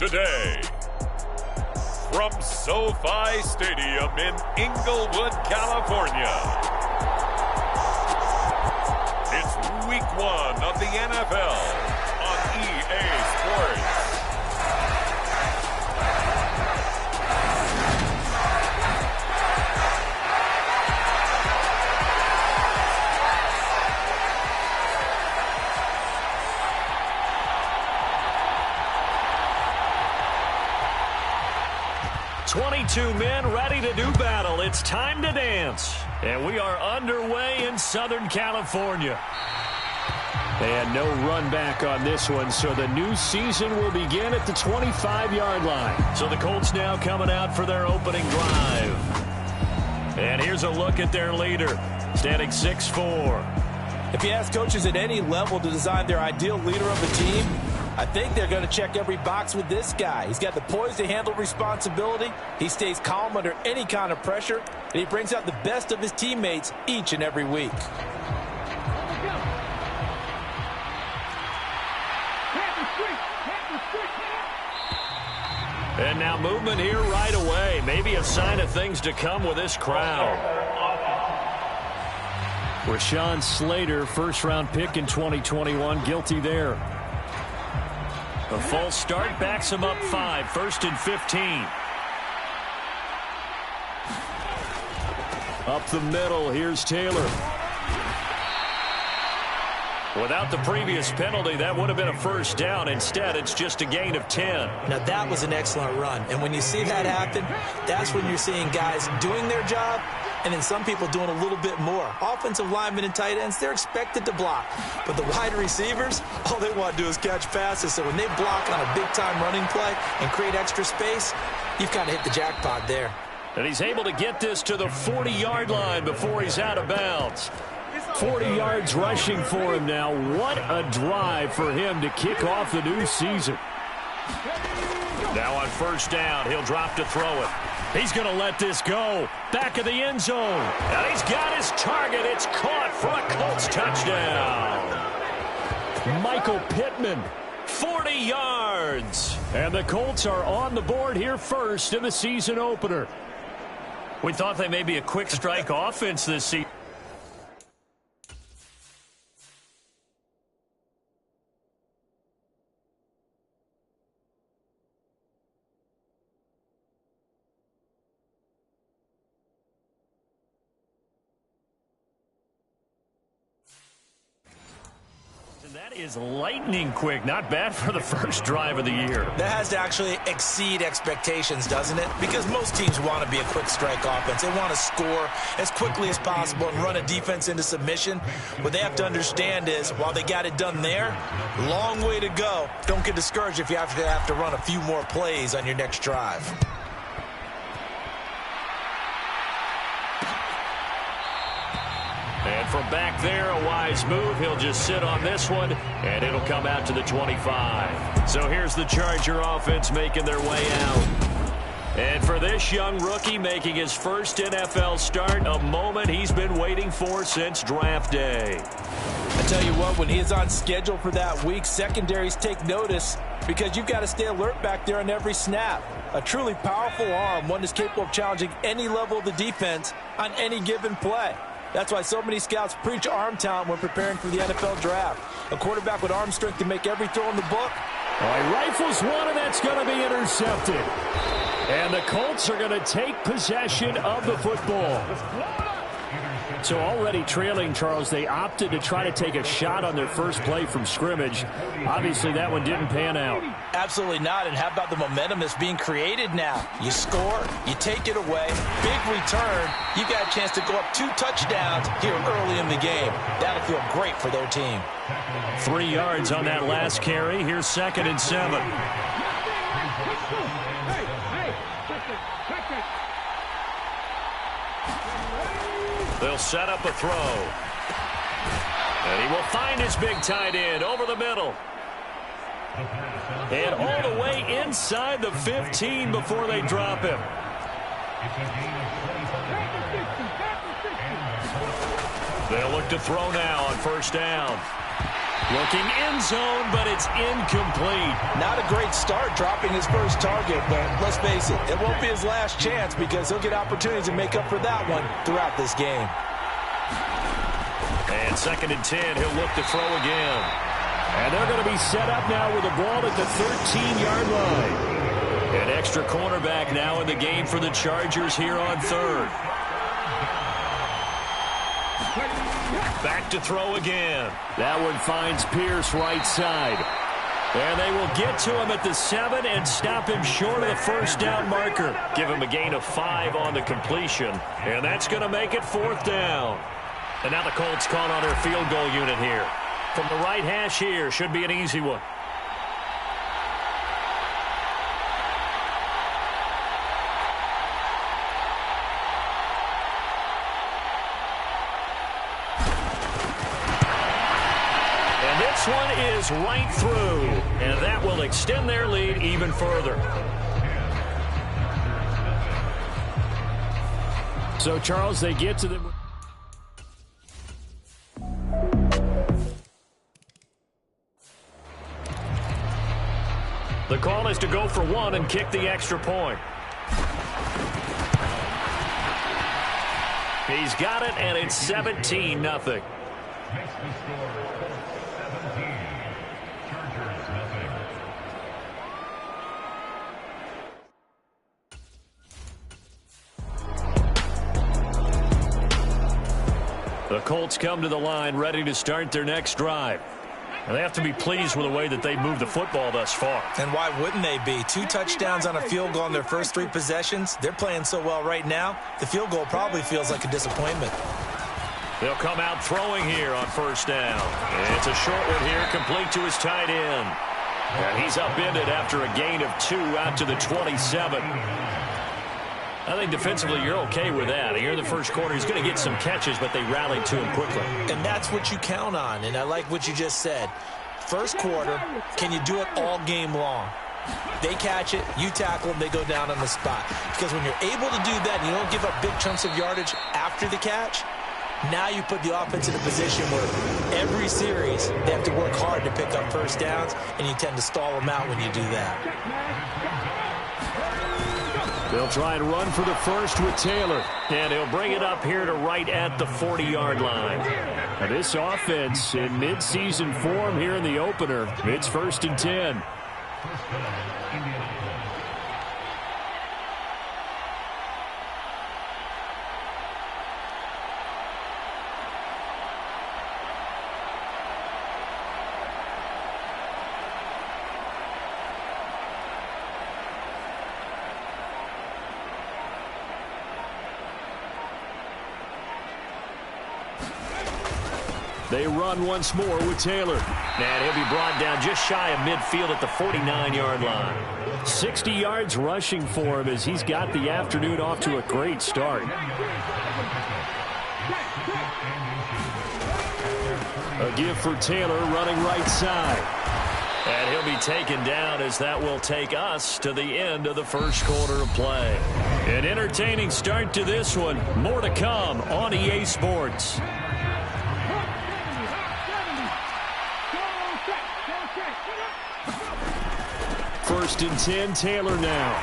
today. From SoFi Stadium in Inglewood, California, it's Week 1 of the NFL on EA Sports. Two men ready to do battle. It's time to dance. And we are underway in Southern California. And no run back on this one, so the new season will begin at the 25-yard line. So the Colts now coming out for their opening drive. And here's a look at their leader, standing 6'4". If you ask coaches at any level to design their ideal leader of the team, I think they're going to check every box with this guy. He's got the poise to handle responsibility. He stays calm under any kind of pressure, and he brings out the best of his teammates each and every week. And now movement here right away. Maybe a sign of things to come with this crowd. Rashawn Slater, first-round pick in 2021, guilty there. A false start backs him up 5, 1st and 15. Up the middle, here's Taylor. Without the previous penalty, that would have been a first down. Instead, it's just a gain of 10. Now, that was an excellent run. And when you see that happen, that's when you're seeing guys doing their job and then some people doing a little bit more. Offensive linemen and tight ends, they're expected to block. But the wide receivers, all they want to do is catch passes. So when they block on a big-time running play and create extra space, you've kind of hit the jackpot there. And he's able to get this to the 40-yard line before he's out of bounds. 40 yards rushing for him now. What a drive for him to kick off the new season. Now on first down, he'll drop to throw it. He's going to let this go. Back of the end zone. And he's got his target. It's caught for a Colts touchdown. Michael Pittman, 40 yards. And the Colts are on the board here first in the season opener. We thought they may be a quick strike offense this season. That is lightning quick. Not bad for the first drive of the year. That has to actually exceed expectations, doesn't it? Because most teams want to be a quick strike offense. They want to score as quickly as possible and run a defense into submission. What they have to understand is, while they got it done there, long way to go. Don't get discouraged if you have to run a few more plays on your next drive. And from back there, a wise move. He'll just sit on this one, and it'll come out to the 25. So here's the Charger offense making their way out. And for this young rookie making his first NFL start, a moment he's been waiting for since draft day. I tell you what, when he is on schedule for that week, secondaries take notice because you've got to stay alert back there on every snap. A truly powerful arm, one that's capable of challenging any level of the defense on any given play. That's why so many scouts preach arm talent when preparing for the NFL draft. A quarterback with arm strength to make every throw in the book. He rifles one, and that's going to be intercepted. And the Colts are going to take possession of the football. So already trailing, Charles, they opted to try to take a shot on their first play from scrimmage. Obviously, that one didn't pan out. Absolutely not. And how about the momentum that's being created now? You score, you take it away, big return. You got a chance to go up 2 touchdowns here early in the game. That'll feel great for their team. 3 yards on that last carry. Here's 2nd and 7. They'll set up a throw. And he will find his big tight end over the middle. And all the way inside the 15 before they drop him. They'll look to throw now on first down. Looking end zone, but it's incomplete. Not a great start dropping his first target, but let's face it, it won't be his last chance because he'll get opportunities to make up for that one throughout this game. And 2nd and 10, he'll look to throw again. And they're going to be set up now with the ball at the 13-yard line. An extra cornerback now in the game for the Chargers here on 3rd. Back to throw again. That one finds Pierce right side. And they will get to him at the 7 and stop him short of the first down marker. Give him a gain of 5 on the completion. And that's going to make it 4th down. And now the Colts call on their field goal unit here. From the right hash here, should be an easy one. And this one is right through. And that will extend their lead even further. So, Charles, they get to the... The call is to go for 1 and kick the extra point. He's got it, and it's 17-0. Makes the score 17. Chargers, nothing. The Colts come to the line ready to start their next drive. And they have to be pleased with the way that they moved the football thus far. And why wouldn't they be? 2 touchdowns on a field goal in their first 3 possessions. They're playing so well right now, the field goal probably feels like a disappointment. They'll come out throwing here on 1st down. And it's a short one here, complete to his tight end. And he's upended after a gain of 2 out to the 27. I think defensively you're okay with that. Here in the first quarter, he's going to get some catches, but they rallied to him quickly. And that's what you count on, and I like what you just said. First quarter, can you do it all game long? They catch it, you tackle them, they go down on the spot. Because when you're able to do that and you don't give up big chunks of yardage after the catch, now you put the offense in a position where every series they have to work hard to pick up first downs, and you tend to stall them out when you do that. They'll try and run for the first with Taylor. And he'll bring it up here to right at the 40-yard line. Now this offense in mid-season form here in the opener. It's 1st and 10. They run once more with Taylor. And he'll be brought down just shy of midfield at the 49-yard line. 60 yards rushing for him as he's got the afternoon off to a great start. A give for Taylor running right side. And he'll be taken down as that will take us to the end of the first quarter of play. An entertaining start to this one. More to come on EA Sports. First and 10, Taylor now.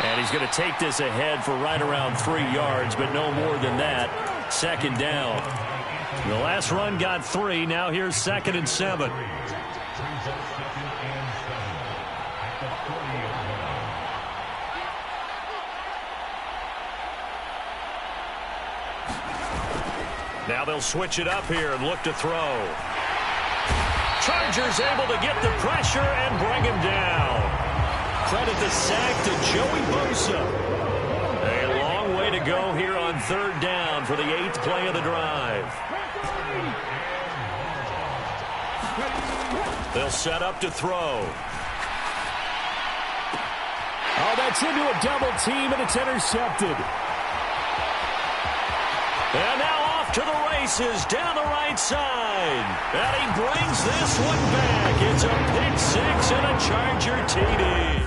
And he's going to take this ahead for right around 3 yards, but no more than that. 2nd down. The last run got 3. Now here's 2nd and 7. Now they'll switch it up here and look to throw. Chargers able to get the pressure and bring him down. Credit the sack to Joey Bosa. A long way to go here on 3rd down for the 8th play of the drive. They'll set up to throw. Oh, that's into a double team, and it's intercepted. And now off to the races down the right side. And he brings this one back. It's a pick 6 and a Charger TD.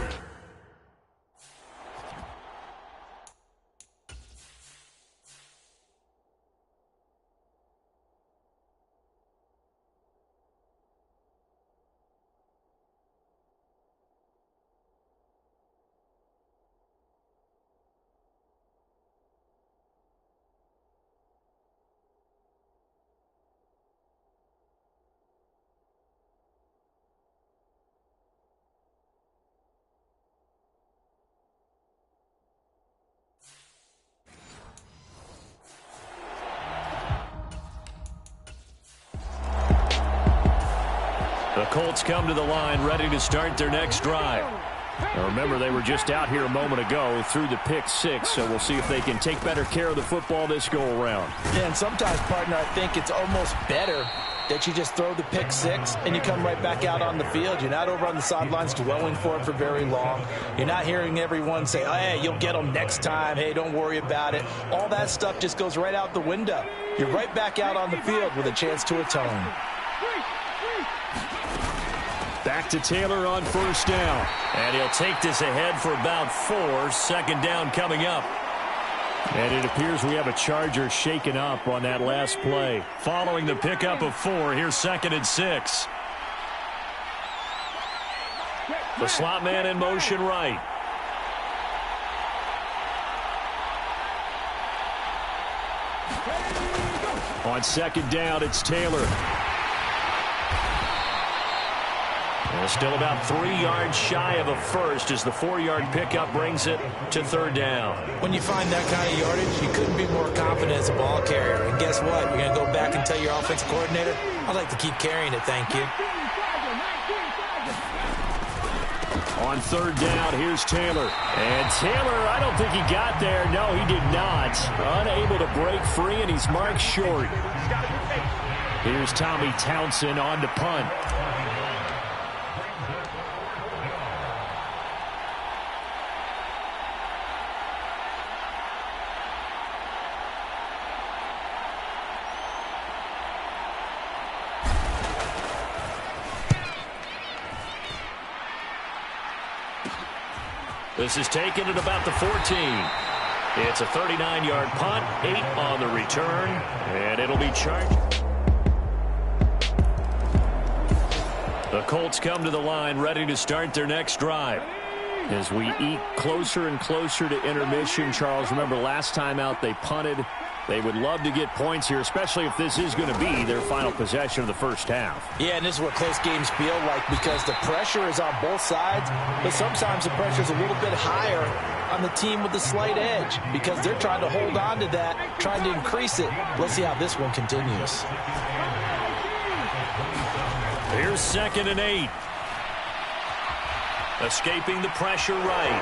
Colts come to the line ready to start their next drive. Now remember, they were just out here a moment ago through the pick six, so we'll see if they can take better care of the football this go-around. Yeah, and sometimes, partner, I think it's almost better that you just throw the pick six and you come right back out on the field. You're not over on the sidelines dwelling for it for very long. You're not hearing everyone say, oh, hey, you'll get them next time. Hey, don't worry about it. All that stuff just goes right out the window. You're right back out on the field with a chance to atone. Back to Taylor on first down. And he'll take this ahead for about 4. Second down coming up. And it appears we have a Charger shaken up on that last play. Following the pickup of 4, here's 2nd and 6. The slot man in motion right. On second down, it's Taylor. Well, still about 3 yards shy of a first as the 4-yard pickup brings it to third down. When you find that kind of yardage, you couldn't be more confident as a ball carrier. And guess what? You're going to go back and tell your offensive coordinator, I'd like to keep carrying it, thank you. On third down, here's Taylor. And Taylor, I don't think he got there. No, he did not. Unable to break free, and he's marked short. Here's Tommy Townsend on to punt. This is taken at about the 14. It's a 39-yard punt, 8 on the return, and it'll be charged. The Colts come to the line ready to start their next drive. As we eke closer and closer to intermission, Charles, remember last time out they punted. They would love to get points here, especially if this is going to be their final possession of the first half. Yeah, and this is what close games feel like because the pressure is on both sides, but sometimes the pressure is a little bit higher on the team with the slight edge because they're trying to hold on to that, trying to increase it. Let's see how this one continues. Here's 2nd and 8. Escaping the pressure right.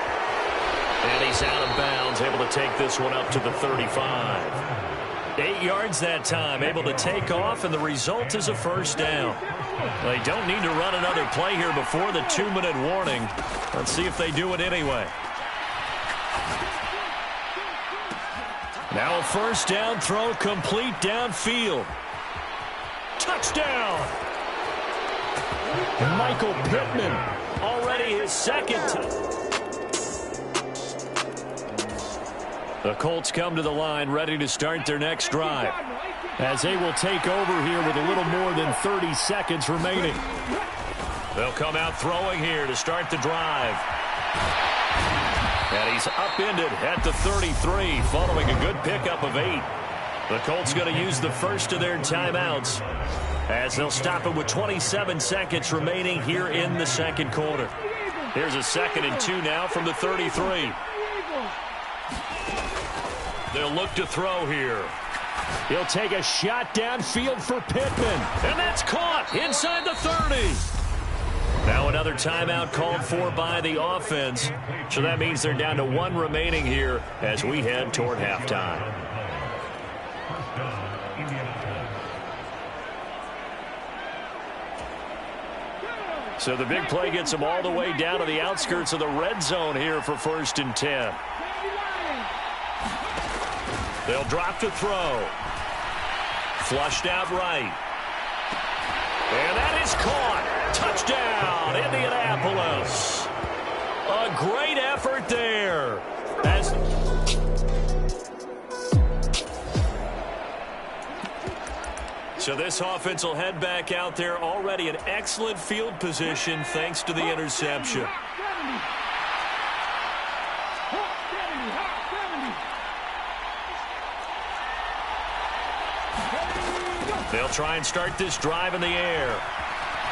And he's out of bounds, able to take this one up to the 35. 8 yards that time, able to take off, and the result is a first down. They don't need to run another play here before the 2-minute warning. Let's see if they do it anyway. Now a first down throw complete downfield. Touchdown! Michael Pittman, already his second touchdown. The Colts come to the line ready to start their next drive as they will take over here with a little more than 30 seconds remaining. They'll come out throwing here to start the drive. And he's upended at the 33 following a good pickup of 8. The Colts going to use the first of their timeouts as they'll stop it with 27 seconds remaining here in the second quarter. Here's a 2nd and 2 now from the 33. They'll look to throw here. He'll take a shot downfield for Pittman. And that's caught inside the 30. Now another timeout called for by the offense. So that means they're down to 1 remaining here as we head toward halftime. So the big play gets them all the way down to the outskirts of the red zone here for 1st and 10. They'll drop to throw. Flushed out right. And that is caught. Touchdown, Indianapolis. A great effort there. So this offense will head back out there already in excellent field position thanks to the interception. They'll try and start this drive in the air.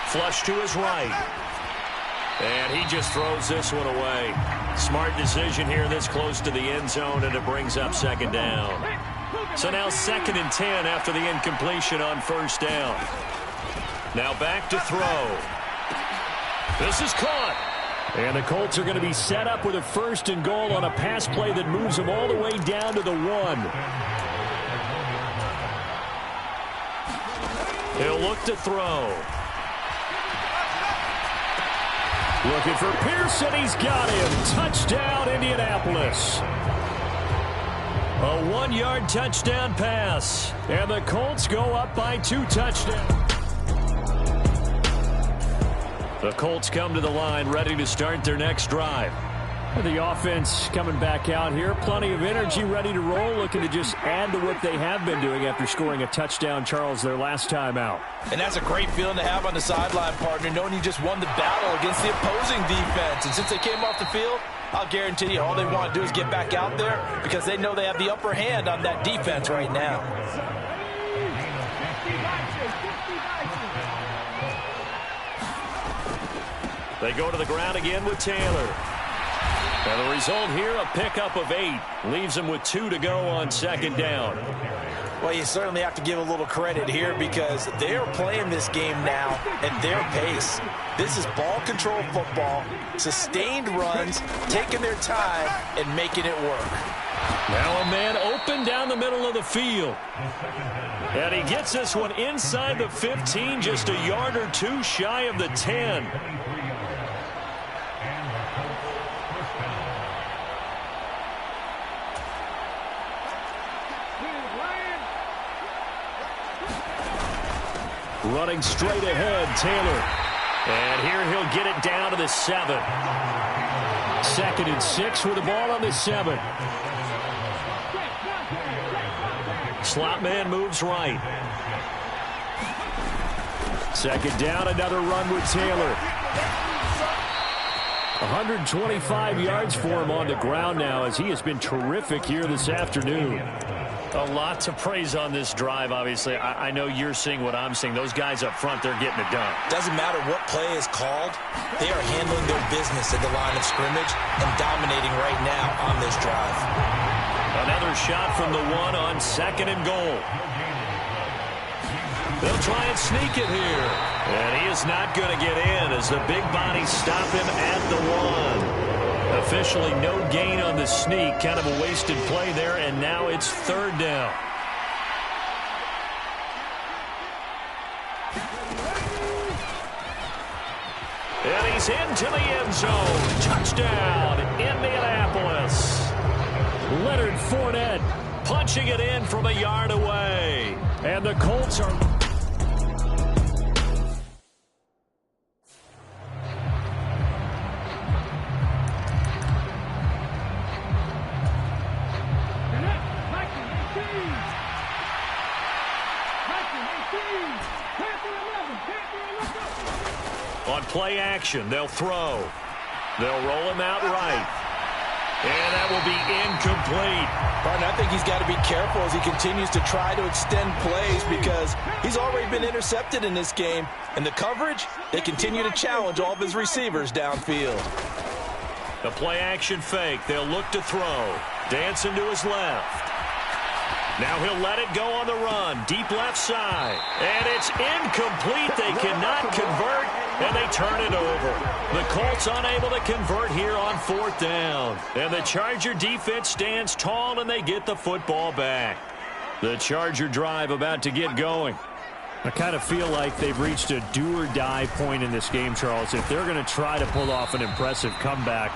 Flush to his right. And he just throws this one away. Smart decision here this close to the end zone, and it brings up 2nd down. So now 2nd and 10 after the incompletion on 1st down. Now back to throw. This is caught. And the Colts are going to be set up with a 1st and goal on a pass play that moves them all the way down to the 1. He'll look to throw. Looking for Pearson. He's got him. Touchdown, Indianapolis. A 1-yard touchdown pass. And the Colts go up by 2 touchdowns. The Colts come to the line ready to start their next drive. The offense coming back out here. Plenty of energy, ready to roll, looking to just add to what they have been doing after scoring a touchdown, Charles, their last time out. And that's a great feeling to have on the sideline, partner, knowing you just won the battle against the opposing defense. And since they came off the field, I'll guarantee you all they want to do is get back out there because they know they have the upper hand on that defense right now. They go to the ground again with Taylor. And the result here, a pickup of 8. Leaves them with 2 to go on 2nd down. Well, you certainly have to give a little credit here because they're playing this game now at their pace. This is ball control football, sustained runs, taking their time, and making it work. Now a man open down the middle of the field. And he gets this one inside the 15, just a yard or 2 shy of the 10. Running straight ahead, Taylor. And here he'll get it down to the 7. 2nd and 6 with the ball on the 7. Slot man moves right. 2nd down, another run with Taylor. 125 yards for him on the ground now as he has been terrific here this afternoon. A lot to praise on this drive, obviously. I know you're seeing what I'm seeing. Those guys up front, they're getting it done. Doesn't matter what play is called. They are handling their business at the line of scrimmage and dominating right now on this drive. Another shot from the 1 on 2nd and goal. They'll try and sneak it here. And he is not going to get in as the big bodies stop him at the 1. Officially no gain on the sneak. Kind of a wasted play there, and now it's 3rd down. And he's into the end zone. Touchdown, Indianapolis. Leonard Fournette punching it in from a yard away. And the Colts are... On play action, they'll throw. They'll roll him out right. And that will be incomplete. Partner, I think he's got to be careful as he continues to try to extend plays because he's already been intercepted in this game. And the coverage, they continue to challenge all of his receivers downfield. The play action fake. They'll look to throw. Dancing to his left. Now he'll let it go on the run. Deep left side. And it's incomplete. They cannot convert, and they turn it over. The Colts unable to convert here on 4th down. And the Charger defense stands tall, and they get the football back. The Charger drive about to get going. I kind of feel like they've reached a do-or-die point in this game, Charles. If they're going to try to pull off an impressive comeback,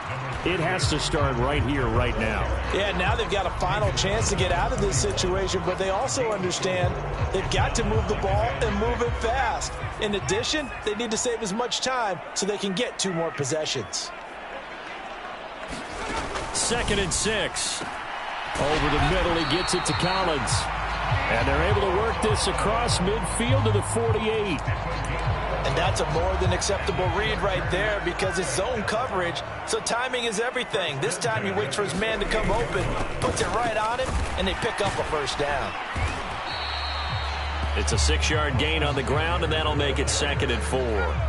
it has to start right here, right now. Yeah, now they've got a final chance to get out of this situation, but they also understand they've got to move the ball and move it fast. In addition, they need to save as much time so they can get 2 more possessions. 2nd and 6. Over the middle, he gets it to Collins. And they're able to work this across midfield to the 48. And that's a more than acceptable read right there because it's zone coverage, so timing is everything. This time he waits for his man to come open, puts it right on him, and they pick up a 1st down. It's a 6-yard gain on the ground, and that'll make it 2nd and 4.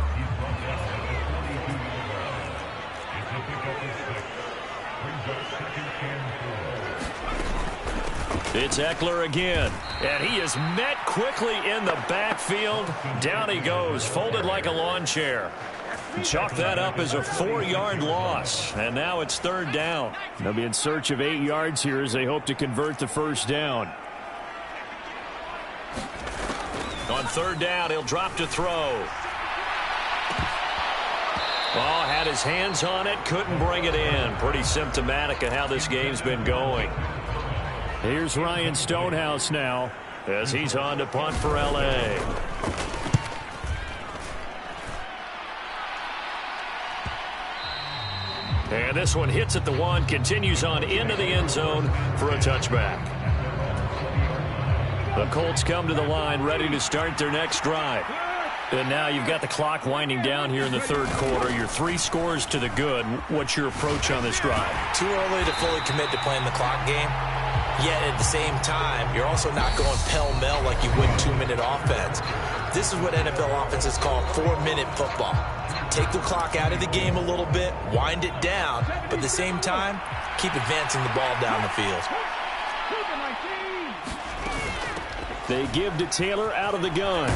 It's Eckler again, and he is met quickly in the backfield. Down he goes, folded like a lawn chair. Chalk that up as a 4-yard loss. And now it's third down. They'll be in search of 8 yards here as they hope to convert the first down. On third down, he'll drop to throw. Oh, had his hands on it, couldn't bring it in. Pretty symptomatic of how this game's been going. Here's Ryan Stonehouse now as he's on to punt for L.A. And this one hits at the 1, continues on into the end zone for a touchback. The Colts come to the line ready to start their next drive. And now you've got the clock winding down here in the third quarter. You're 3 scores to the good. What's your approach on this drive? Too early to fully commit to playing the clock game. Yet at the same time, you're also not going pell-mell like you would 2-minute offense. This is what NFL offenses call 4-minute football. Take the clock out of the game a little bit, wind it down, but at the same time, keep advancing the ball down the field. They give to Taylor out of the gun.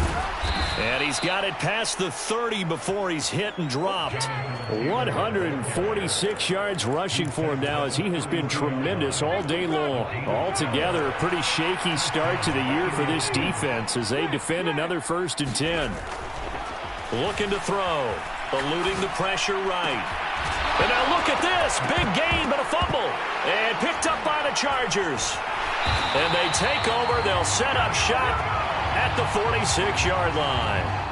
And he's got it past the 30 before he's hit and dropped. 146 yards rushing for him now as he has been tremendous all day long. Altogether, a pretty shaky start to the year for this defense as they defend another 1st and 10. Looking to throw. Eluding the pressure right. And now look at this. Big gain, but a fumble. And picked up by the Chargers. And they take over. They'll set up shop at the 46-yard line.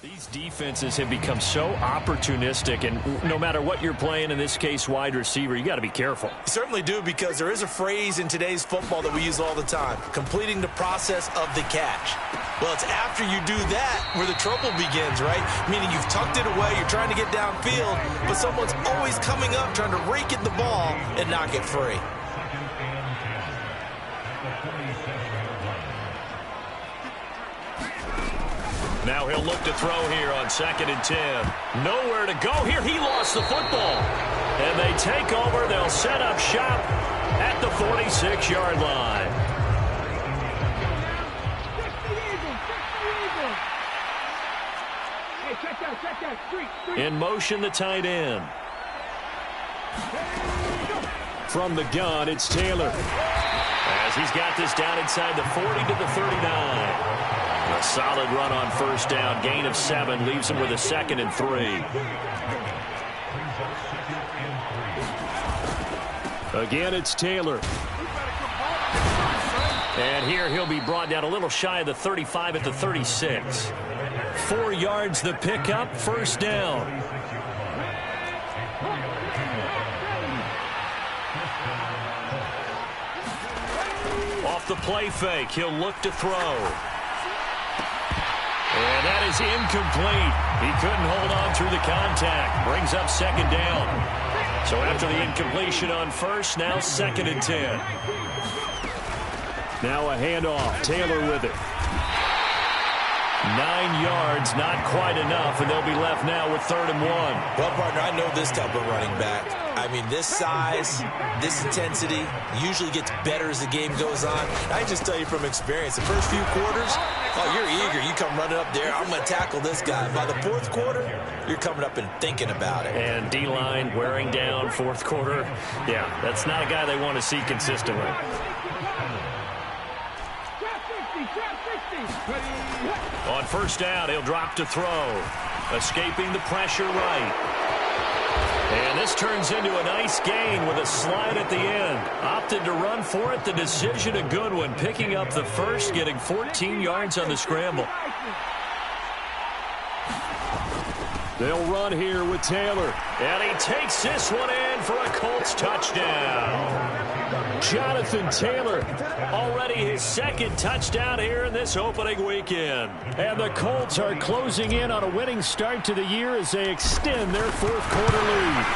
These defenses have become so opportunistic, and no matter what you're playing, in this case wide receiver, you got to be careful. You certainly do, because there is a phrase in today's football that we use all the time, completing the process of the catch. Well, it's after you do that where the trouble begins, right? Meaning you've tucked it away, you're trying to get downfield, but someone's always coming up trying to rake at the ball and knock it free. Now he'll look to throw here on 2nd and 10. Nowhere to go here. He lost the football. And they take over. They'll set up shop at the 46-yard line. In motion, the tight end. From the gun, it's Taylor. As he's got this down inside the 40 to the 39. A solid run on 1st down. Gain of 7 leaves him with a 2nd and 3. Again, it's Taylor. And here he'll be brought down a little shy of the 35 at the 36. 4 yards the pickup, 1st down. Off the play fake, he'll look to throw. And that is incomplete. He couldn't hold on through the contact. Brings up 2nd down. So after the incompletion on 1st, now 2nd and 10. Now a handoff. Taylor with it. 9 yards, not quite enough, and they'll be left now with 3rd and 1. Well, partner, I know this type of running back. I mean, this size, this intensity usually gets better as the game goes on. I just tell you from experience, the first few quarters, oh, you're eager. You come running up there, I'm going to tackle this guy. By the 4th quarter, you're coming up and thinking about it. And D-line wearing down 4th quarter. Yeah, that's not a guy they want to see consistently. On 1st down, he'll drop to throw. Escaping the pressure right. And this turns into a nice gain with a slide at the end. Opted to run for it. The decision a good one. Picking up the 1st, getting 14 yards on the scramble. They'll run here with Taylor. And he takes this one in for a Colts touchdown. Jonathan Taylor, already his second touchdown here in this opening weekend. And the Colts are closing in on a winning start to the year as they extend their fourth quarter lead.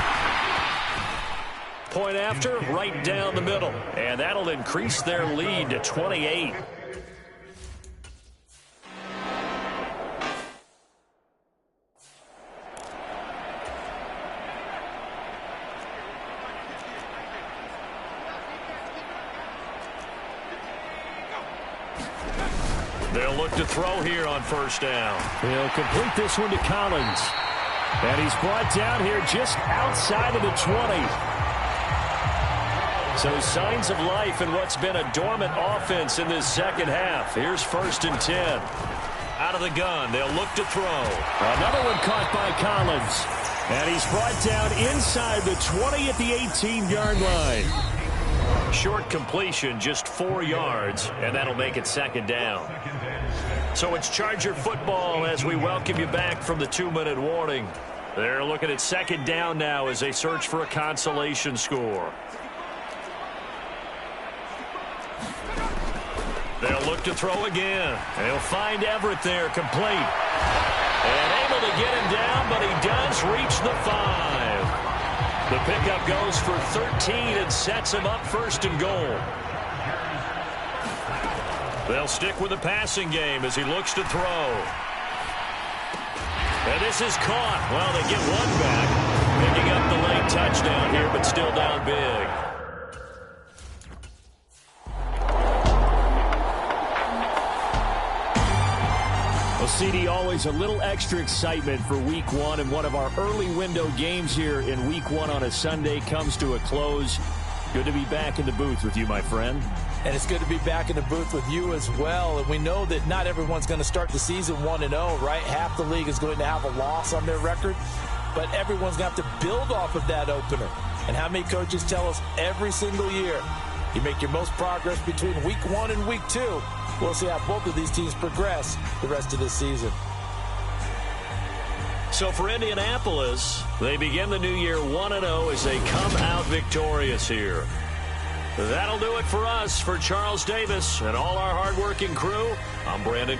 Point after, right down the middle. And that'll increase their lead to 28. They'll look to throw here on first down. He'll complete this one to Collins. And he's brought down here just outside of the 20. So signs of life in what's been a dormant offense in this second half. Here's 1st and 10. Out of the gun, they'll look to throw. Another one caught by Collins. And he's brought down inside the 20 at the 18-yard line. Short completion, just 4 yards, and that'll make it 2nd down. So it's Charger football as we welcome you back from the 2-minute warning. They're looking at 2nd down now as they search for a consolation score. They'll look to throw again. They'll find Everett there, complete. And able to get him down, but he does reach the 5. The pickup goes for 13 and sets him up 1st and goal. They'll stick with the passing game as he looks to throw. And this is caught. Well, they get one back. Picking up the late touchdown here, but still down big. Well, CD, always a little extra excitement for Week 1, and one of our early window games here in Week 1 on a Sunday comes to a close. Good to be back in the booth with you, my friend. And it's good to be back in the booth with you as well. And we know that not everyone's going to start the season 1-0, right? Half the league is going to have a loss on their record, but everyone's going to have to build off of that opener. And how many coaches tell us every single year, you make your most progress between Week 1 and Week 2. We'll see how both of these teams progress the rest of this season. So for Indianapolis, they begin the new year 1-0 as they come out victorious here. That'll do it for us. For Charles Davis and all our hardworking crew, I'm Brandon.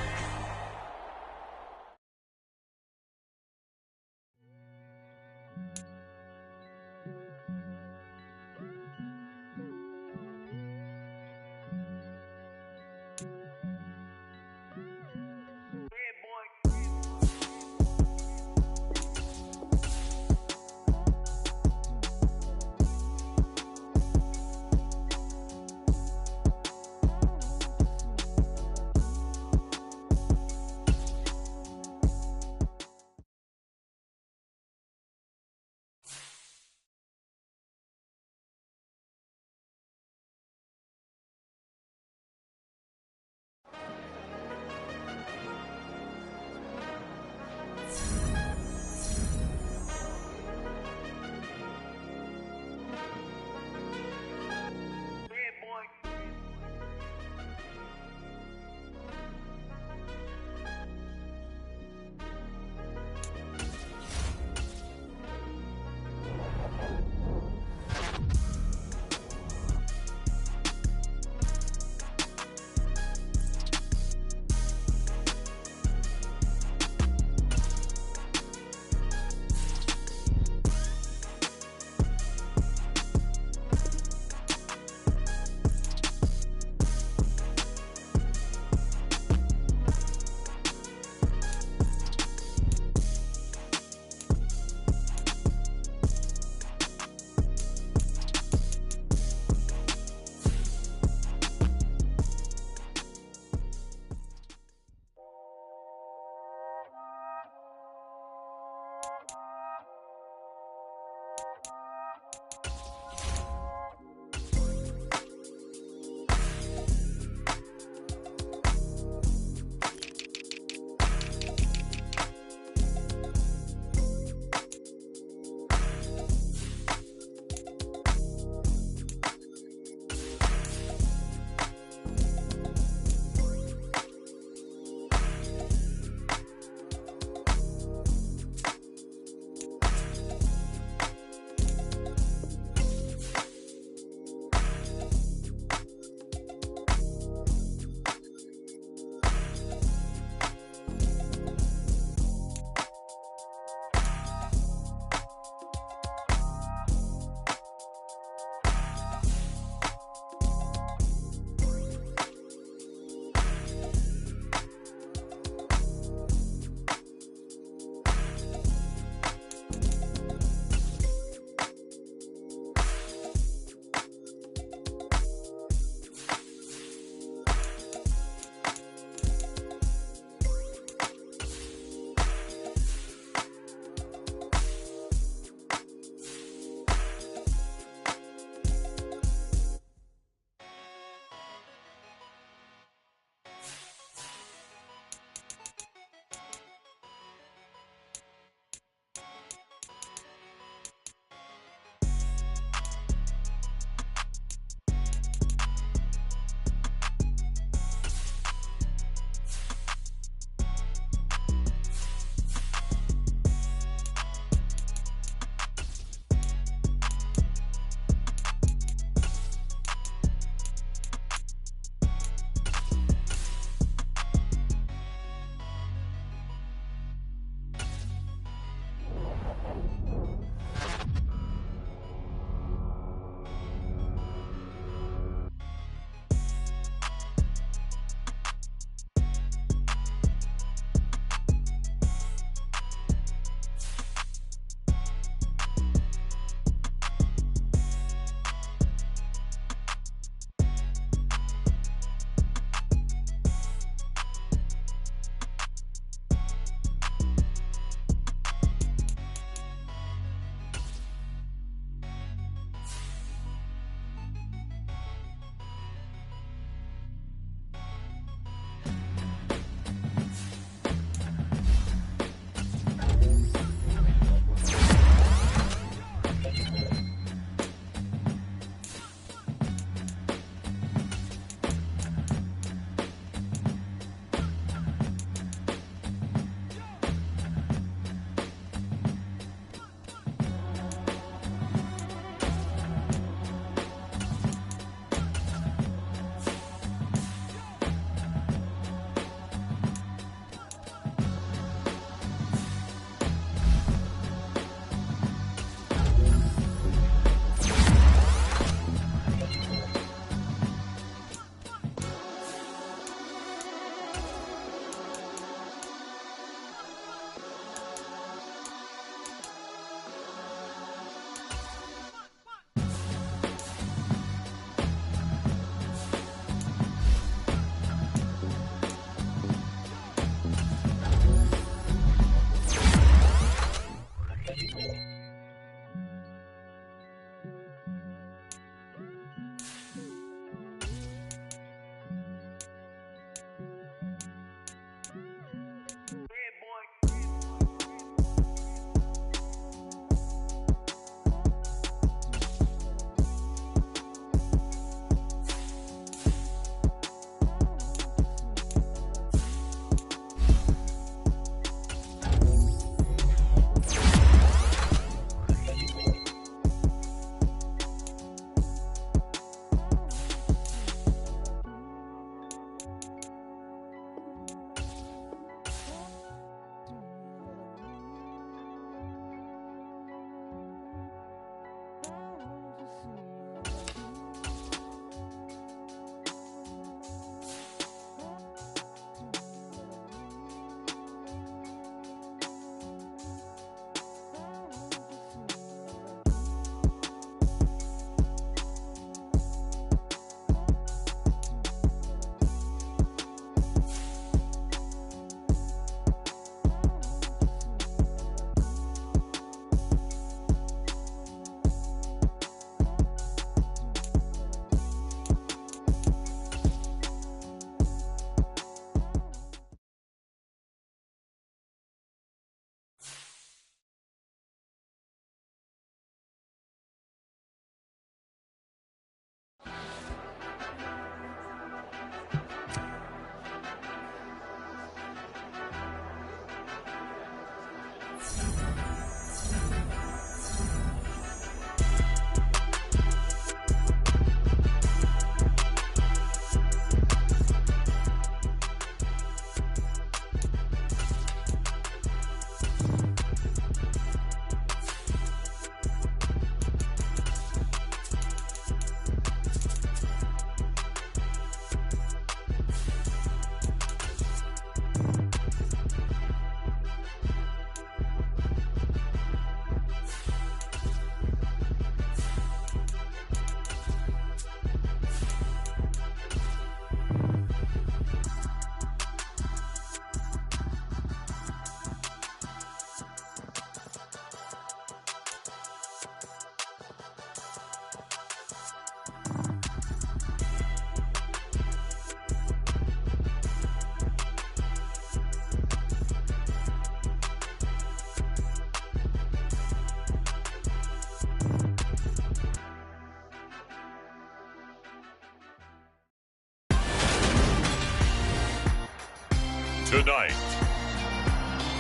Tonight,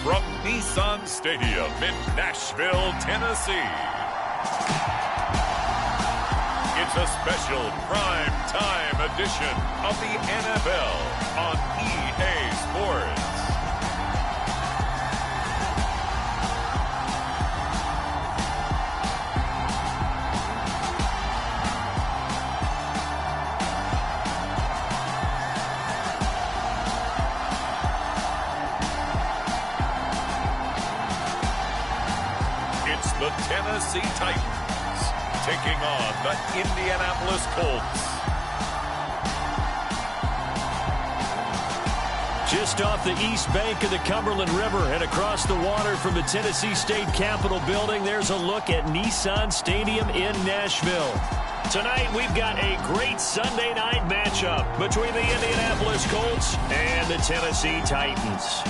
from Nissan Stadium in Nashville, Tennessee, it's a special prime time edition of the NFL on EA Sports. The Tennessee Titans taking on the Indianapolis Colts. Just off the east bank of the Cumberland River and across the water from the Tennessee State Capitol building, there's a look at Nissan Stadium in Nashville. Tonight, we've got a great Sunday night matchup between the Indianapolis Colts and the Tennessee Titans.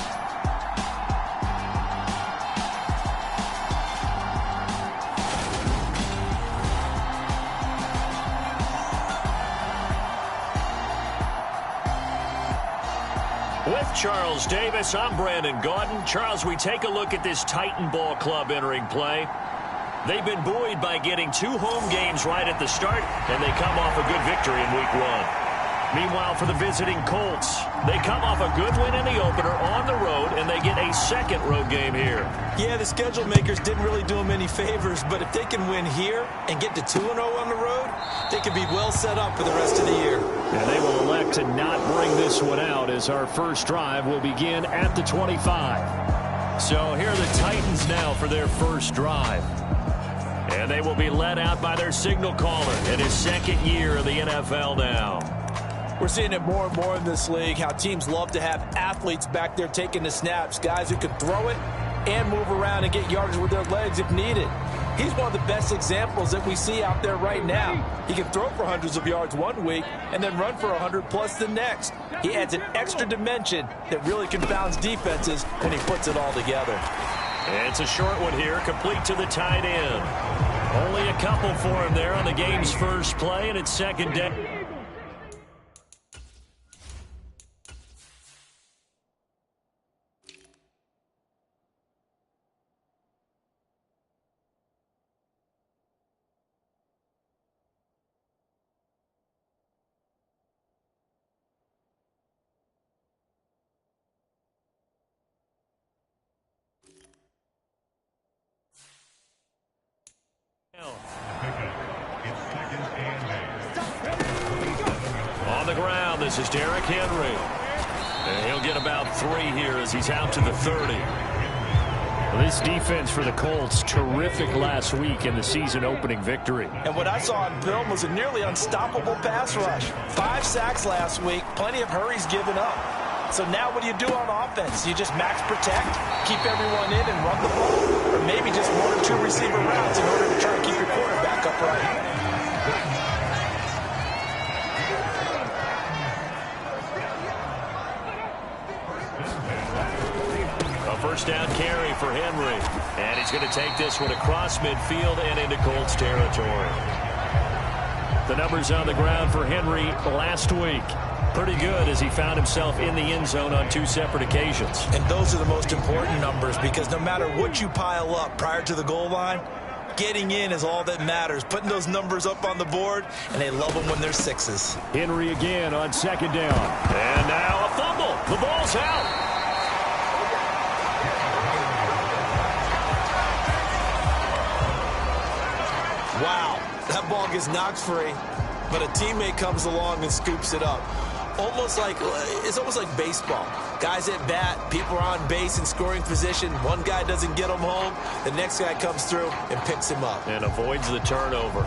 With Charles Davis, I'm Brandon Gaudin. Charles, we take a look at this Titan Ball Club entering play. They've been buoyed by getting 2 home games right at the start, and they come off a good victory in Week 1. Meanwhile, for the visiting Colts, they come off a good win in the opener on the road, and they get a second road game here. Yeah, the schedule makers didn't really do them any favors, but if they can win here and get to 2-0 on the road, they could be well set up for the rest of the year. And they will elect to not bring this one out as our first drive will begin at the 25. So here are the Titans now for their first drive. And they will be led out by their signal caller in his second year of the NFL now. We're seeing it more and more in this league, how teams love to have athletes back there taking the snaps, guys who can throw it and move around and get yardage with their legs if needed. He's one of the best examples that we see out there right now. He can throw for hundreds of yards one week and then run for 100+ the next. He adds an extra dimension that really confounds defenses when he puts it all together. It's a short one here, complete to the tight end. Only a couple for him there on the game's first play, and it's second down. On the ground, this is Derrick Henry. And he'll get about 3 here as he's out to the 30. Well, this defense for the Colts, terrific last week in the season-opening victory. And what I saw on film was a nearly unstoppable pass rush. 5 sacks last week, plenty of hurries given up. So now what do you do on offense? You just max protect, keep everyone in and run the ball? Or maybe just 1 or 2 receiver routes in order to try and keep your quarterback upright? A first down carry for Henry. And he's going to take this one across midfield and into Colts territory. The numbers on the ground for Henry last week. Pretty good as he found himself in the end zone on 2 separate occasions. And those are the most important numbers because no matter what you pile up prior to the goal line, getting in is all that matters. Putting those numbers up on the board, and they love them when they're 6s. Henry again on second down. And now a fumble. The ball's out. Wow, that ball gets knocked free, but a teammate comes along and scoops it up. It's almost like baseball. Guys at bat, people are on base in scoring position. One guy doesn't get him home. The next guy comes through and picks him up. And avoids the turnover.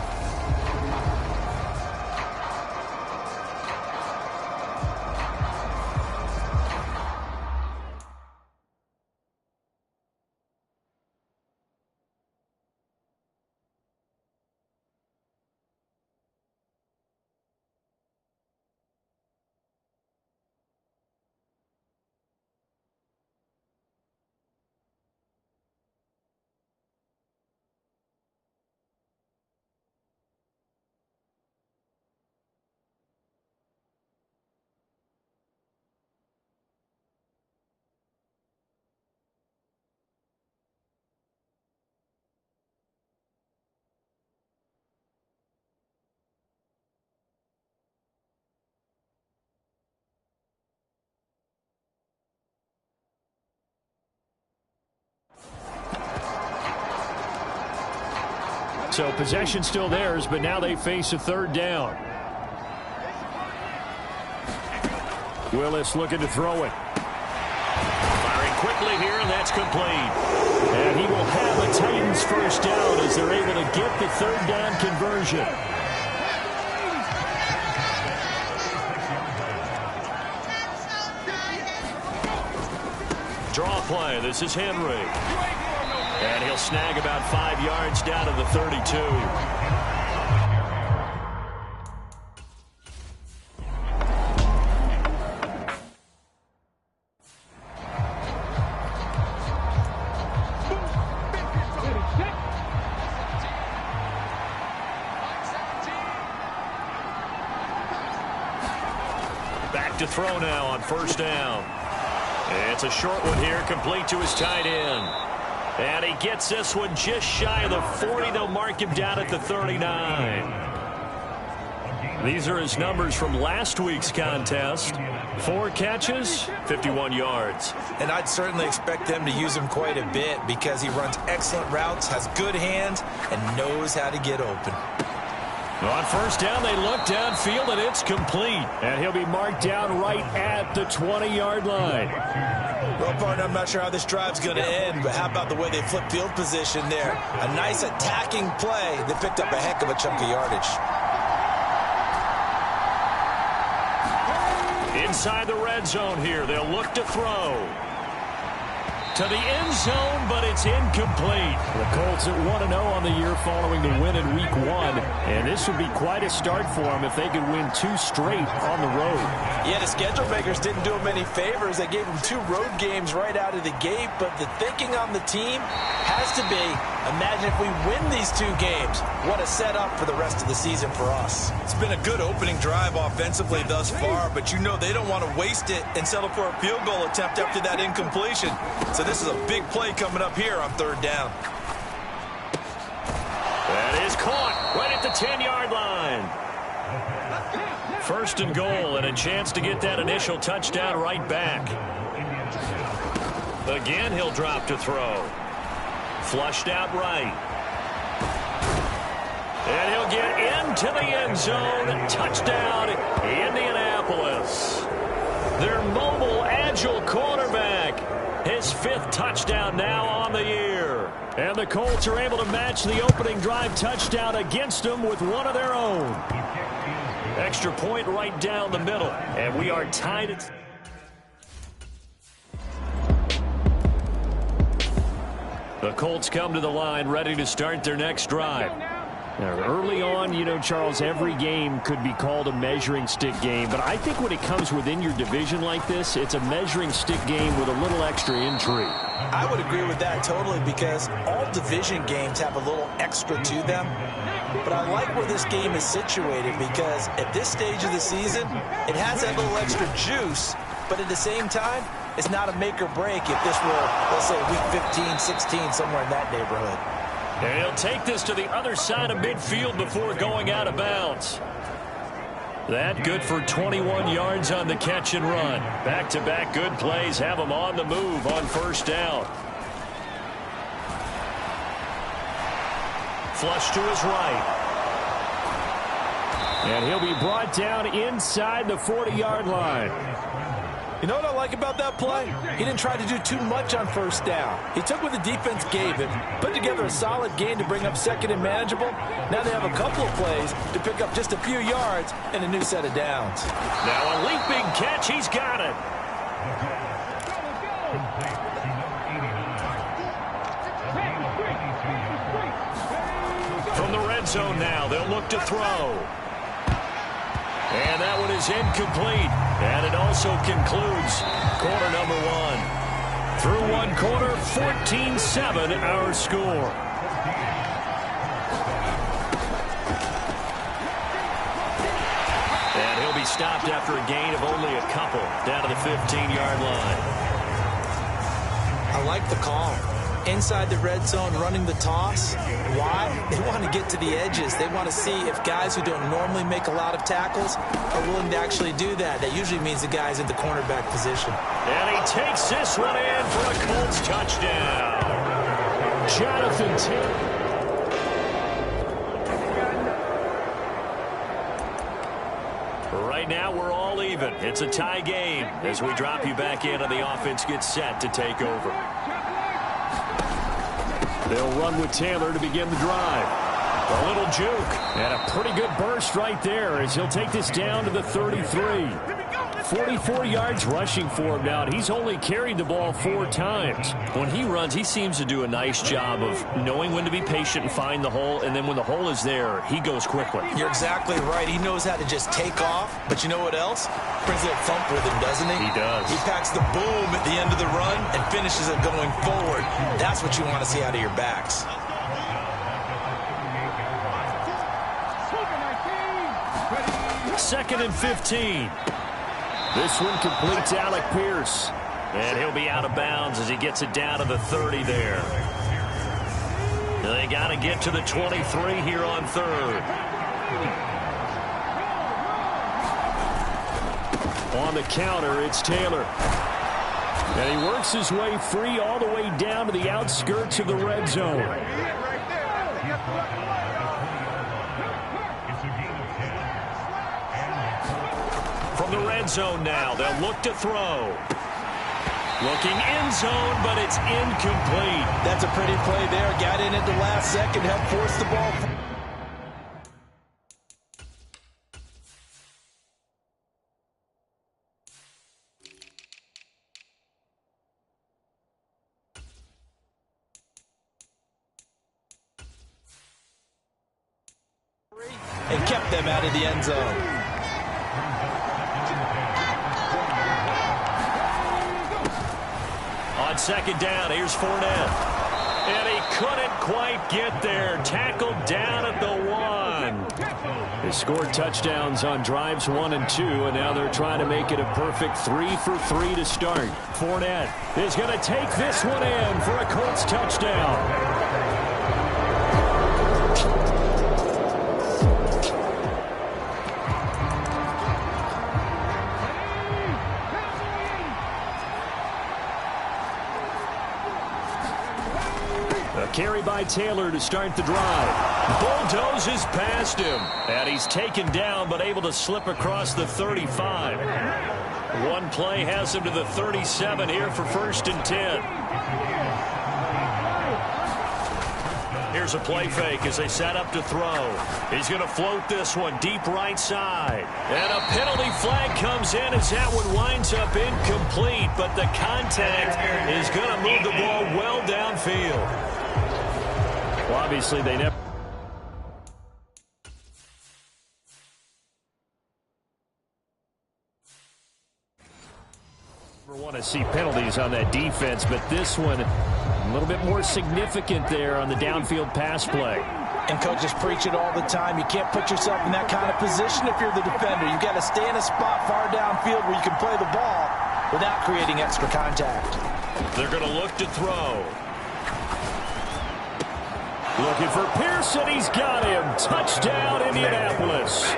So possession still theirs, but now they face a third down. Willis looking to throw it. Firing quickly here, and that's complete. And he will have the Titans first down as they're able to get the third down conversion. Draw play. This is Henry. And he'll snag about 5 yards down to the 32. Back to throw now on first down. It's a short one here, complete to his tight end. And he gets this one just shy of the 40. They'll mark him down at the 39. These are his numbers from last week's contest. 4 catches, 51 yards. And I'd certainly expect them to use him quite a bit because he runs excellent routes, has good hands, and knows how to get open. On first down, they look downfield, and it's complete. And he'll be marked down right at the 20-yard line. Well, partner, I'm not sure how this drive's going to end, but how about the way they flip field position there? A nice attacking play. They picked up a heck of a chunk of yardage. Inside the red zone here, they'll look to throw. To the end zone, but it's incomplete. The Colts at 1-0 on the year following the win in Week 1. And this would be quite a start for them if they could win 2 straight on the road. Yeah, the schedule makers didn't do them any favors. They gave them 2 road games right out of the gate. But the thinking on the team has to be, imagine if we win these 2 games. What a setup for the rest of the season for us. It's been a good opening drive offensively thus far, but you know they don't want to waste it and settle for a field goal attempt after that incompletion. So this is a big play coming up here on third down. That is caught right at the 10-yard line. First and goal, and a chance to get that initial touchdown right back. Again, he'll drop to throw. Flushed out right. And he'll get into the end zone. Touchdown, Indianapolis. Their mobile, agile quarterback. His 5th touchdown now on the year. And the Colts are able to match the opening drive touchdown against them with one of their own. Extra point right down the middle. And we are tied at... The Colts come to the line ready to start their next drive. Now, early on, you know, Charles, every game could be called a measuring stick game. But I think when it comes within your division like this, it's a measuring stick game with a little extra intrigue. I would agree with that totally because all division games have a little extra to them. But I like where this game is situated because at this stage of the season, it has that little extra juice. But at the same time, it's not a make or break if this were, let's say, week 15, 16, somewhere in that neighborhood. And he'll take this to the other side of midfield before going out of bounds. That good for 21 yards on the catch and run. Back-to-back good plays have him on the move on first down. Flush to his right. And he'll be brought down inside the 40-yard line. You know what I like about that play? He didn't try to do too much on first down. He took what the defense gave him, put together a solid game to bring up second and manageable. Now they have a couple of plays to pick up just a few yards and a new set of downs. Now a leaping catch. He's got it. From the red zone now, they'll look to throw. And that one is incomplete. And it also concludes quarter number 1. Through one quarter, 14-7 our score. And he'll be stopped after a gain of only a couple down to the 15-yard line. I like the call. Inside the red zone, running the toss. Why? They want to get to the edges. They want to see if guys who don't normally make a lot of tackles are willing to actually do that. That usually means the guy's in the cornerback position. And he takes this one in for a Colts touchdown. Jonathan Taylor. right now we're all even. It's a tie game as we drop you back in and the offense gets set to take over. They'll run with Taylor to begin the drive. A little juke and a pretty good burst right there as he'll take this down to the 33. 44 yards rushing for him now. He's only carried the ball 4 times. When he runs, he seems to do a nice job of knowing when to be patient and find the hole, and then when the hole is there, he goes quickly. You're exactly right. He knows how to just take off, but you know what else? Brings a little thump with him, doesn't he? He does. He packs the boom at the end of the run and finishes it going forward. That's what you want to see out of your backs. Second and 15. This one completes Alec Pierce. And he'll be out of bounds as he gets it down to the 30 there. They got to get to the 23 here on third. On the counter, it's Taylor. And he works his way free all the way down to the outskirts of the red zone. From the red zone now, they'll look to throw. Looking end zone, but it's incomplete. That's a pretty play there. Got in at the last second, helped force the ball. And kept them out of the end zone. On second down, here's Fournette. And he couldn't quite get there. Tackled down at the 1. They scored touchdowns on drives 1 and 2, and now they're trying to make it a perfect 3 for 3 to start. Fournette is going to take this one in for a Colts touchdown. Carry by Taylor to start the drive. Bulldozes past him. And he's taken down but able to slip across the 35. One play has him to the 37 here for 1st and 10. Here's a play fake as they set up to throw. He's going to float this one deep right side. And a penalty flag comes in as that one winds up incomplete. But the contact is going to move the ball well downfield. Well, obviously, they never want to see penalties on that defense, but this one a little bit more significant there on the downfield pass play. And coaches preach it all the time. You can't put yourself in that kind of position if you're the defender. You've got to stay in a spot far downfield where you can play the ball without creating extra contact. They're going to look to throw. Looking for Pearson. He's got him. Touchdown, Indianapolis.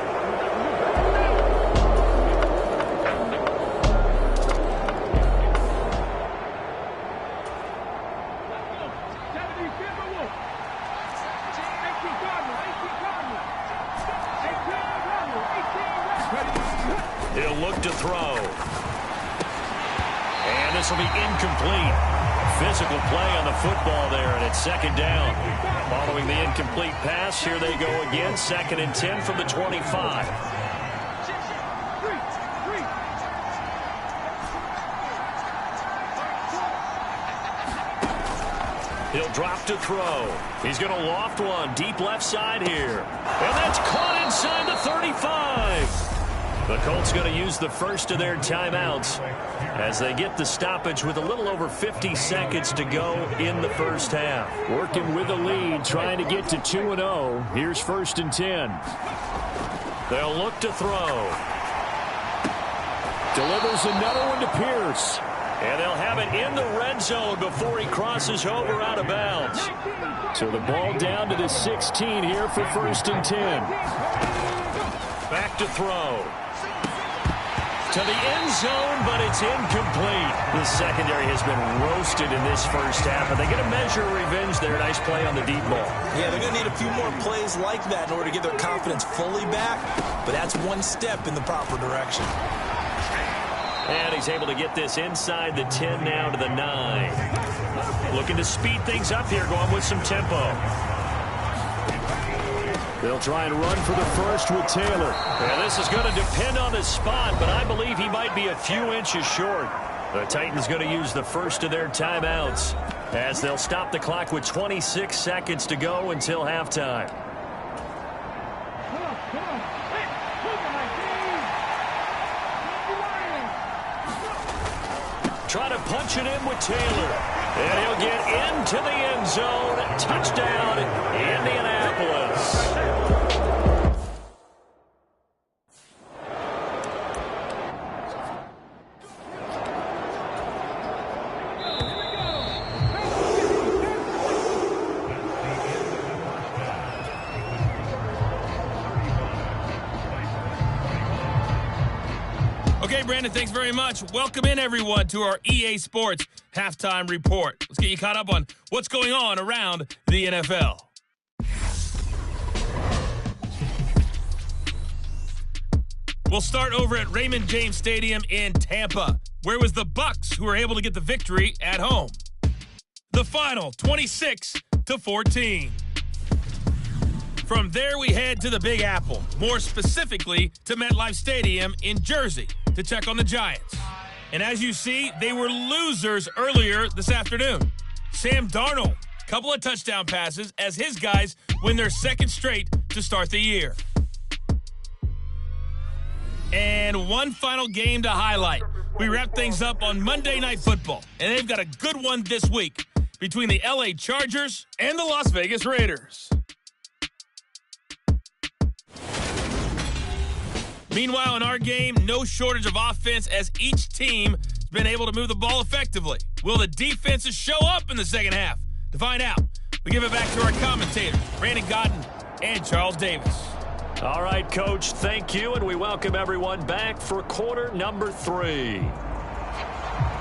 He'll look to throw. And this will be incomplete. Physical play on the football there, and it's second down. Following the incomplete pass, here they go again. 2nd and 10 from the 25. He'll drop to throw. He's going to loft one deep left side here. And that's caught inside the 35. The Colts going to use the first of their timeouts as they get the stoppage with a little over 50 seconds to go in the first half. Working with a lead, trying to get to 2-0. Here's 1st and 10. They'll look to throw. Delivers another one to Pierce. And they'll have it in the red zone before he crosses over out of bounds. So the ball down to the 16 here for 1st and 10. Back to throw. to the end zone, but it's incomplete. The secondary has been roasted in this first half. Are they going to measure revenge there? Nice play on the deep ball. Yeah, they're going to need a few more plays like that in order to get their confidence fully back, but that's one step in the proper direction. And he's able to get this inside the 10 now to the 9. Looking to speed things up here, going with some tempo. They'll try and run for the first with Taylor. Yeah, this is going to depend on the spot, but I believe he might be a few inches short. The Titans going to use the first of their timeouts as they'll stop the clock with 26 seconds to go until halftime. Try to punch it in with Taylor. And he'll get into the end zone. Touchdown, Indianapolis. Okay, Brandon, thanks very much. Welcome in, everyone, to our EA Sports Halftime Report. Let's get you caught up on what's going on around the NFL. We'll start over at Raymond James Stadium in Tampa, where it was the Bucs who were able to get the victory at home. The final, 26-14. From there, we head to the Big Apple, more specifically to MetLife Stadium in Jersey, to check on the Giants. And as you see, they were losers earlier this afternoon. Sam Darnold, couple of touchdown passes as his guys win their second straight to start the year. And one final game to highlight. We wrap things up on Monday Night Football, and they've got a good one this week between the LA Chargers and the Las Vegas Raiders. Meanwhile, in our game, no shortage of offense as each team has been able to move the ball effectively. Will the defenses show up in the second half? To find out, we give it back to our commentators, Brandon Godden and Charles Davis. All right, Coach, thank you, and we welcome everyone back for quarter number 3.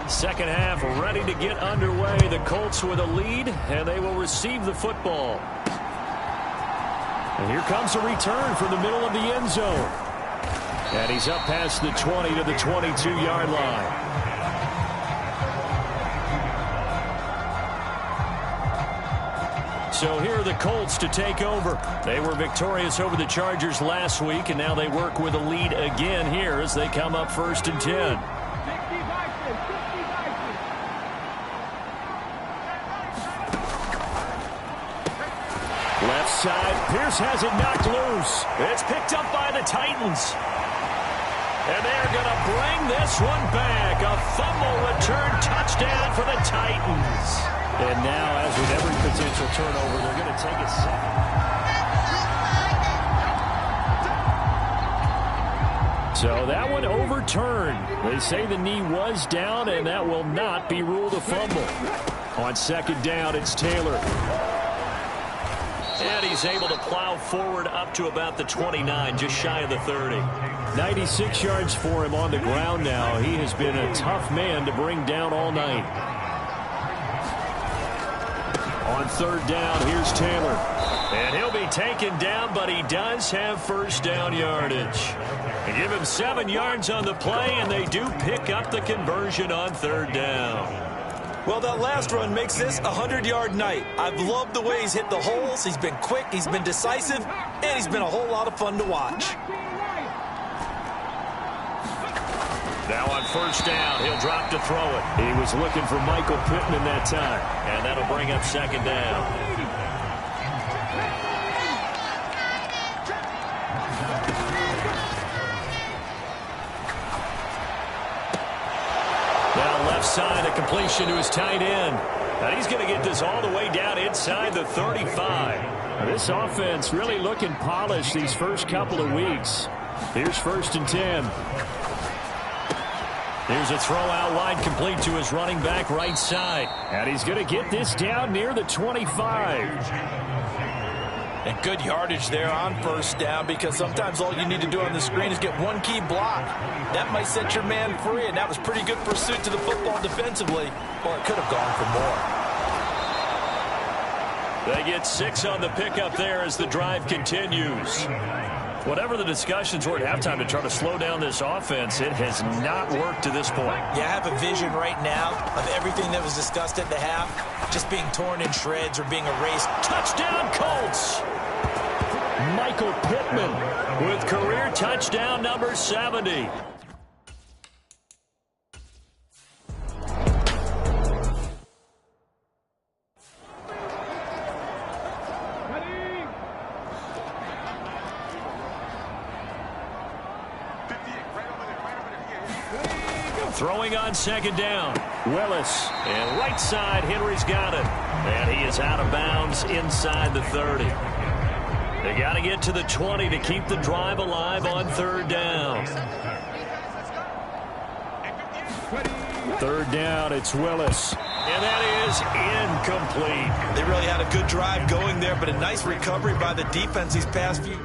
Second half ready to get underway. The Colts with a lead, and they will receive the football. And here comes a return from the middle of the end zone. And he's up past the 20 to the 22-yard line. So here are the Colts to take over. They were victorious over the Chargers last week, and now they work with a lead again here as they come up 1st and 10. Left side, Pierce has it knocked loose. It's picked up by the Titans. And they're going to bring this one back. A fumble return touchdown for the Titans. And now, as with every potential turnover, they're going to take a second. So that one overturned. They say the knee was down, and that will not be ruled a fumble. On second down, it's Taylor. And he's able to plow forward up to about the 29, just shy of the 30. 96 yards for him on the ground now. He has been a tough man to bring down all night. On third down, here's Taylor. And he'll be taken down, but he does have first down yardage. They give him 7 yards on the play, and they do pick up the conversion on third down. Well, that last run makes this a 100-yard night. I've loved the way he's hit the holes. He's been quick, he's been decisive, and he's been a whole lot of fun to watch. Now on first down, he'll drop to throw it. He was looking for Michael Pittman that time, and that'll bring up second down. Now left side, a completion to his tight end. And he's going to get this all the way down inside the 35. Now, this offense really looking polished these first couple of weeks. Here's 1st and 10. Here's a throw out wide, complete to his running back right side. And he's going to get this down near the 25. And good yardage there on first down, because sometimes all you need to do on the screen is get one key block. That might set your man free, and that was pretty good pursuit to the football defensively. Well, it could have gone for more. They get 6 on the pickup there as the drive continues. Whatever the discussions were at halftime to try to slow down this offense, it has not worked to this point. Yeah, I have a vision right now of everything that was discussed at the half just being torn in shreds or being erased. Touchdown, Colts! Michael Pittman with career touchdown number 70. Throwing on second down. Willis. And right side, Henry's got it. And he is out of bounds inside the 30. They got to get to the 20 to keep the drive alive on third down. Third down, it's Willis. And that is incomplete. They really had a good drive going there, but a nice recovery by the defense these past few.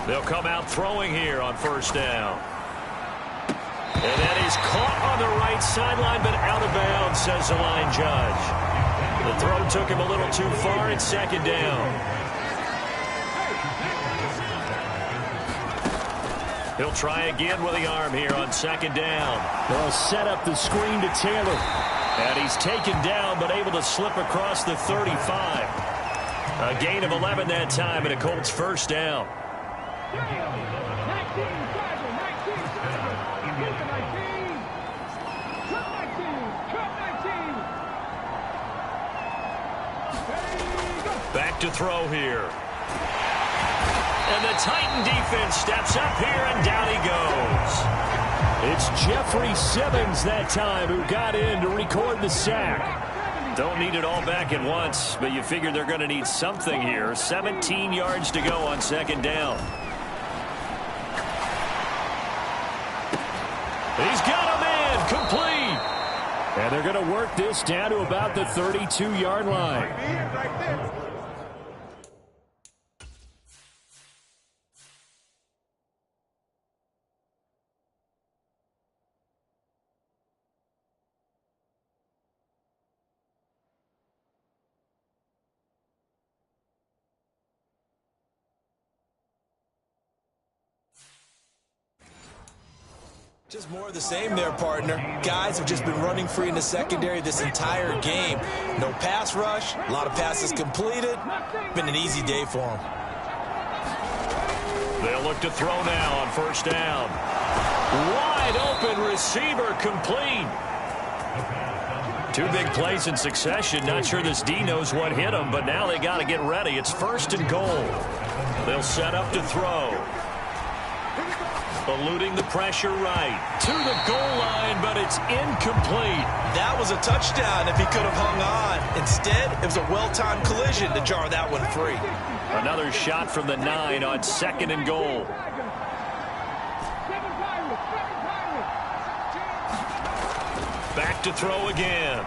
They'll come out throwing here on first down. And that is caught on the right sideline, but out of bounds, says the line judge. The throw took him a little too far. It's second down. He'll try again with the arm here on second down. They'll set up the screen to Taylor. And he's taken down, but able to slip across the 35. A gain of 11 that time, and a Colts first down. Back to throw here. And the Titan defense steps up here, and down he goes. It's Jeffrey Simmons that time who got in to record the sack. Don't need it all back at once, but you figure they're going to need something here. 17 yards to go on second down. He's got a man complete. And they're going to work this down to about the 32-yard line. Just more of the same there, partner. Guys have just been running free in the secondary this entire game. No pass rush, a lot of passes completed. Been an easy day for them. They'll look to throw now on first down. Wide open receiver complete. 2 big plays in succession. Not sure this D knows what hit him, but now they got to get ready. It's first and goal. They'll set up to throw. Eluding the pressure right. To the goal line, but it's incomplete. That was a touchdown if he could have hung on. Instead, it was a well-timed collision to jar that one free. Another shot from the 9 on second and goal. Back to throw again.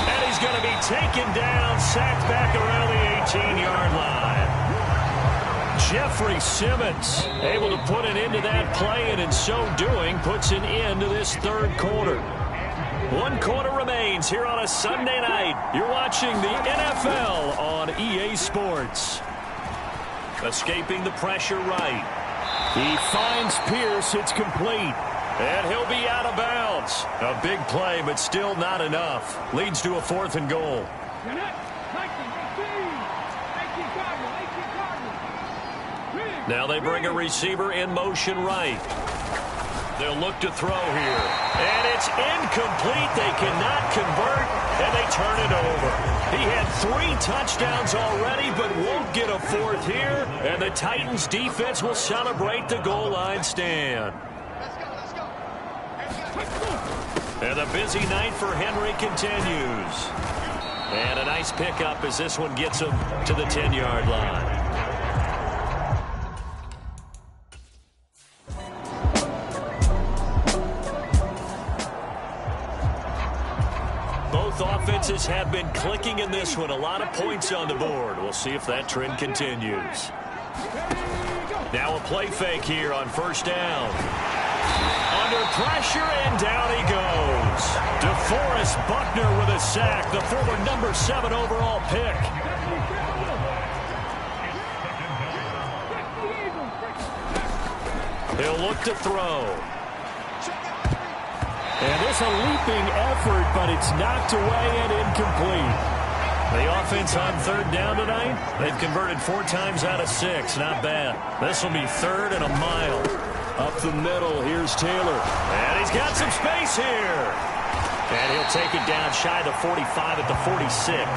And he's going to be taken down, sacked back around the 18-yard line. Jeffrey Simmons able to put an end to that play, and in so doing puts an end to this third quarter. 1 quarter remains here on a Sunday night. You're watching the NFL on EA Sports. Escaping the pressure right. He finds Pierce. It's complete. And he'll be out of bounds. A big play, but still not enough. Leads to a 4th and goal. Now they bring a receiver in motion right. They'll look to throw here. And it's incomplete. They cannot convert, and they turn it over. He had 3 touchdowns already, but won't get a 4th here. And the Titans defense will celebrate the goal line stand. And a busy night for Henry continues. And a nice pickup as this one gets him to the 10-yard line. Both offenses have been clicking in this one. A lot of points on the board. We'll see if that trend continues. Now a play fake here on first down. Under pressure, and down he goes. DeForest Buckner with a sack, the former number 7 overall pick. He'll look to throw. And it's a leaping effort, but it's knocked away and incomplete. The offense on third down tonight, they've converted 4 times out of 6. Not bad. This will be 3rd and a mile. Up the middle, here's Taylor. And he's got some space here. And he'll take it down shy of the 45 at the 46.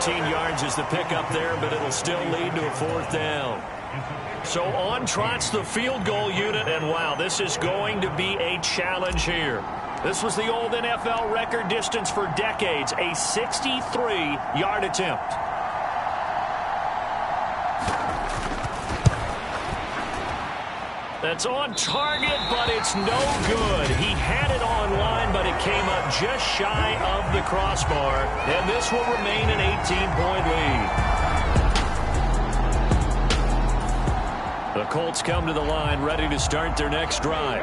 14 yards is the pickup there, but it'll still lead to a 4th down. So on trots the field goal unit, and wow, this is going to be a challenge here. This was the old NFL record distance for decades, a 63-yard attempt. That's on target, but it's no good. He had it on line, but it came up just shy of the crossbar, and this will remain an 18-point lead. The Colts come to the line ready to start their next drive.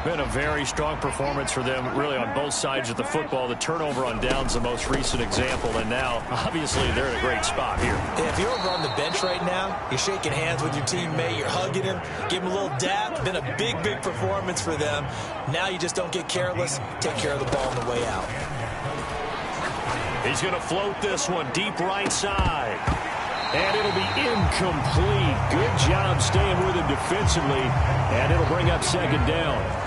Been a very strong performance for them, really, on both sides of the football. The turnover on downs the most recent example, and now, obviously, they're in a great spot here. Yeah, if you're over on the bench right now, you're shaking hands with your teammate, you're hugging him, give him a little dap. Been a big, big performance for them. Now you just don't get careless. Take care of the ball on the way out. He's going to float this one deep right side. And it'll be incomplete. Good job staying with him defensively. And it'll bring up 2nd down.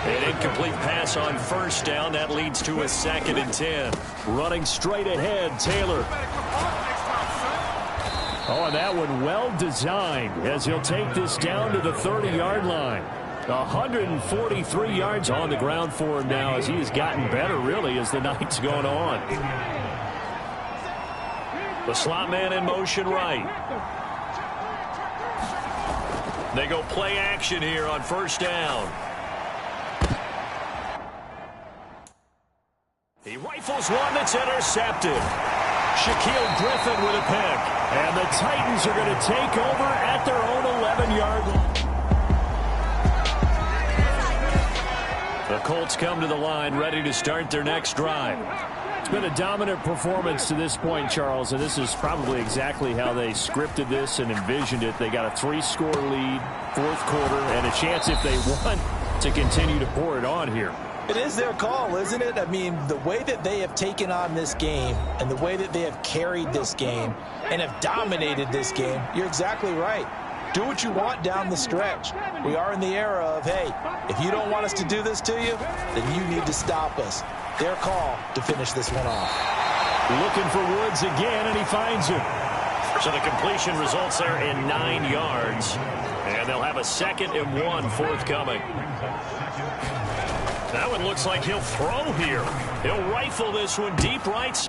An incomplete pass on 1st down. That leads to a 2nd and 10. Running straight ahead, Taylor. Oh, and that one well designed as he'll take this down to the 30-yard line. 143 yards on the ground for him now as he has gotten better, really, as the night's gone on. The slot man in motion right. They go play action here on 1st down. He rifles one that's intercepted. Shaquille Griffin with a pick. And the Titans are going to take over at their own 11-yard line. The Colts come to the line ready to start their next drive. It's been a dominant performance to this point, Charles, and this is probably exactly how they scripted this and envisioned it. They got a 3-score lead, 4th quarter, and a chance if they want to continue to pour it on here. It is their call, isn't it? I mean, the way that they have taken on this game and the way that they have carried this game and have dominated this game, you're exactly right. Do what you want down the stretch. We are in the era of, hey, if you don't want us to do this to you, then you need to stop us. Their call to finish this one off. Looking for Woods again, and he finds him. So the completion results there in 9 yards. And they'll have a 2nd and 1 forthcoming. That one looks like he'll throw here. He'll rifle this one deep right.